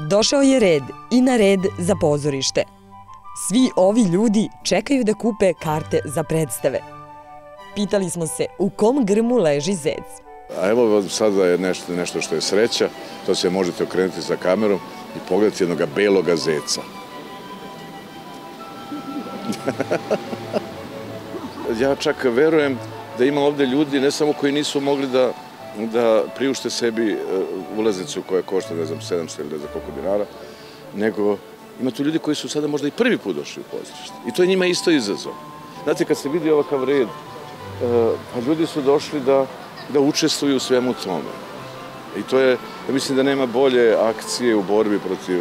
Došao je red i na red za pozorište. Svi ovi ljudi čekaju da kupe karte za predstave. Pitali smo se u kom grmu leži zec. A evo sada je nešto što je sreća, to se možete okrenuti sa kamerom i pogledati jednoga beloga zeca. Ja čak verujem da ima ovde ljudi, ne samo koji nisu mogli da priušte sebi ulaznicu koja košta, ne znam, 700 ili ne znam koliko dinara, nego ima tu ljudi koji su sada možda i prvi put došli u pozorište. I to je njima isto izazov. Znate, kad se vidi ovakav red, pa ljudi su došli da učestvuju u svemu tome. I to je, ja mislim da nema bolje akcije u borbi protiv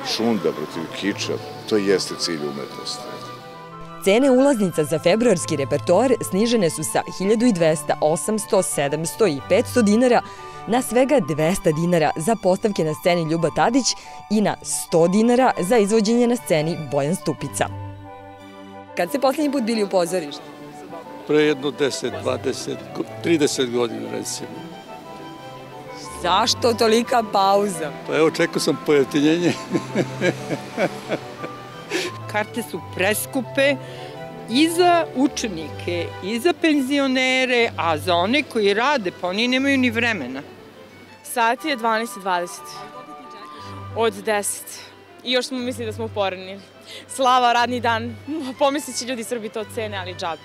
šunda, protiv kiča. To jeste cilj umetnosti. Cene ulaznica za februarski repertoar snižene su sa 1200, 800, 700 i 500 dinara na svega 200 dinara za postavke na sceni Ljuba Tadić i na 100 dinara za izvođenje na sceni Bojan Stupica. Kad ste poslednji put bili u pozorištu? Pre jedno 10, 20, 30 godina recimo. Zašto tolika pauza? Pa evo, čekao sam pojeftinjenje. Karte su preskupe i za učenike, i za penzionere, a za one koji rade, pa oni nemaju ni vremena. Sat je 12:20. Od 10. I još smo mislili da smo uporanili. Slava, radni dan. Pomislit će ljudi Srbi to cene, ali džab.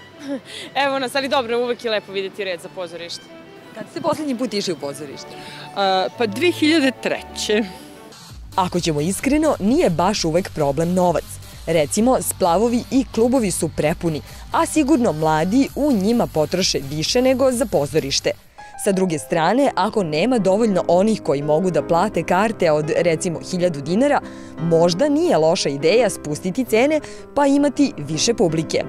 Evo nas, ali dobro, uvek je lepo videti red za pozorište. Kad ste poslednji put išli u pozorište? Pa 2003. Ako ćemo iskreno, nije baš uvek problem novac. Recimo, splavovi i klubovi su prepuni, a sigurno mladi u njima potroše više nego za pozorište. Sa druge strane, ako nema dovoljno onih koji mogu da plate karte od, recimo, 1000 dinara, možda nije loša ideja spustiti cene pa imati više publike.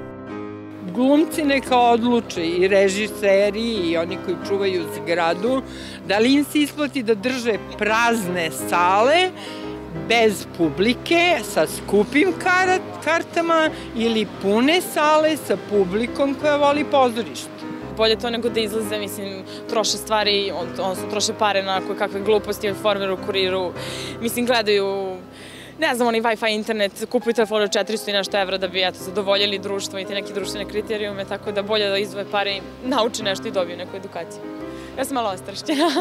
Glumci neka odluče, i režiseri, i oni koji čuvaju zgradu, da li im se isplati da drže prazne sale, bez publike, sa skupim kartama ili pune sale sa publikom koja voli pozorište. Bolje to nego da izlaze, mislim, troše stvari, odnosno troše pare na kakve gluposti, Informeru, Kuriru, mislim, gledaju, ne znam, onaj Wi-Fi internet, kupuju telefon od 400 i nešto evra da bi, eto, zadovoljili društvo i te neke društvene kriterijume, tako da bolje da izdvoje pare i nauče nešto i dobiju neku edukaciju. Ja sam malo ostrašćena.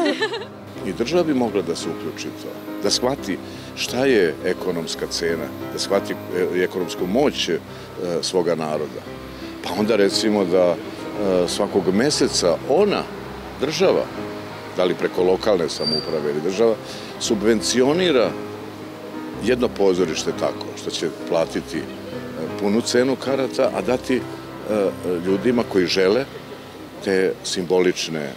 I država bi mogla da se uključi to, da shvati šta je ekonomska cena, da shvati ekonomsku moć svoga naroda. Pa onda recimo da svakog meseca ona, država, da li preko lokalne samouprave ili država, subvencionira jedno pozorište tako, što će platiti punu cenu karata, a dati ljudima koji žele te simbolične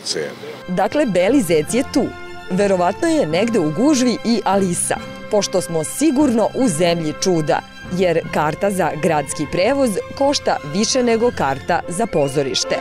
cene. Dakle, beli zec je tu. Verovatno je negde u gužvi i Alisa, pošto smo sigurno u zemlji čuda, jer karta za gradski prevoz košta više nego karta za pozorište.